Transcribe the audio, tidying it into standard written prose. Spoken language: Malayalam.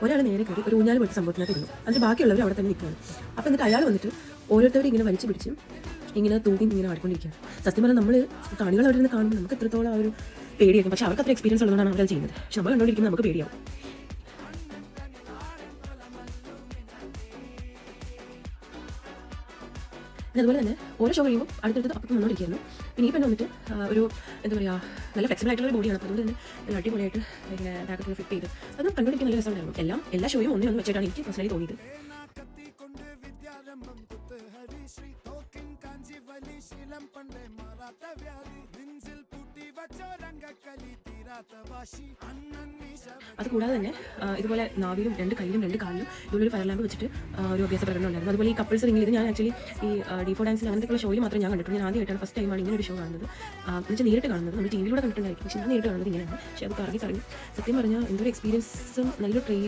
ഒരാൾ നേരെ കയറി ഒരു ഊഞ്ഞാൽ പോലത്തെ സംഭവത്തിനകത്ത് ഇരുന്നു. അതിന് ബാക്കിയുള്ളവർ അവിടെ തന്നെ നിൽക്കുകയാണ്. അപ്പോൾ എന്നിട്ട് അയാൾ വന്നിട്ട് ഓരോരുത്തരും ഇങ്ങനെ വലിച്ചു പിടിച്ച് ഇങ്ങനെ തൂക്കി ഇങ്ങനെ ആടിക്കൊണ്ടിരിക്കുകയാണ്. സത്യം പറഞ്ഞാൽ നമ്മൾ കാണികൾ അവിടെ നിന്ന് കാണുമ്പോൾ നമുക്ക് എത്രത്തോളം ആ ഒരു പേടിയായിരിക്കും. പക്ഷേ അവർക്ക് അത്ര എക്സ്പീരിയൻസ് ഉള്ളതുകൊണ്ടാണ് അവരത് ചെയ്യുന്നത്. പക്ഷെ നമ്മൾ കണ്ടുകൊണ്ടിരിക്കുമ്പോൾ നമുക്ക് പേടിയാവും. പിന്നെ അതുപോലെ തന്നെ ഓരോ ഷോ കഴിയുമ്പോൾ അടുത്തടുത്ത് അപ്പം വന്നുകൊണ്ടിരിക്കുകയായിരുന്നു. പിന്നെ ഈ പെണ്ണ് വന്നിട്ട് ഒരു എന്താ പറയുക, നല്ല ഫ്ലെക്സിബിൾ ആയിട്ടുള്ള ഒരു ബോഡിയാണ്. അപ്പോൾ അതുകൊണ്ട് തന്നെ നല്ല അടിപൊളിയായിട്ട് ഇങ്ങനെ ബാക്കൊക്കെ ഫിറ്റ് ചെയ്ത് അത് കണ്ടുകൊണ്ടിരിക്കാൻ നല്ല രസമുണ്ടായിരുന്നു. എല്ലാ ഷോയും ഒന്നും വെച്ചിട്ടാണ് എനിക്ക് പേഴ്സണലി തോന്നിയത്. അതുകൂടാതെ തന്നെ ഇതുപോലെ നാവിലും 2 കയ്യിലും 2 കാലിലും ഇതുപോലെ ഫയർ ലാമ്പ് വെച്ചിട്ട് ഒരു അഭ്യാസ പ്രകടനം ഉണ്ടായിരുന്നു. അതുപോലെ ഈ കപ്പിൾസ് റിംഗിൽ ഇത് ഞാൻ ആക്ച്വലി ഈ ഡി4 ഡാൻസിൽ അങ്ങനത്തെ ഷോയിൽ മാത്രമേ ഞാൻ കണ്ടിട്ടുള്ളൂ. ഞാൻ ആദ്യമായിട്ടാണ് ഫസ്റ്റ് ടൈമാണ് ഇങ്ങനെ ഒരു ഷോ കാണുന്നത്. എന്നുവെച്ചാൽ നേരിട്ട് കാണുന്നത്. നമ്മൾ ടി വിയിലൂടെ കണ്ടിട്ടുണ്ടായിരിക്കും, പക്ഷേ ഞാൻ നേരിട്ട് കാണുന്നത് ഇങ്ങനെയാണ്. പക്ഷേ അത് കറങ്ങി സത്യം പറഞ്ഞാൽ എന്തൊരു എക്സ്പീരിയൻസും നല്ലൊരു ട്രെയിനിങ്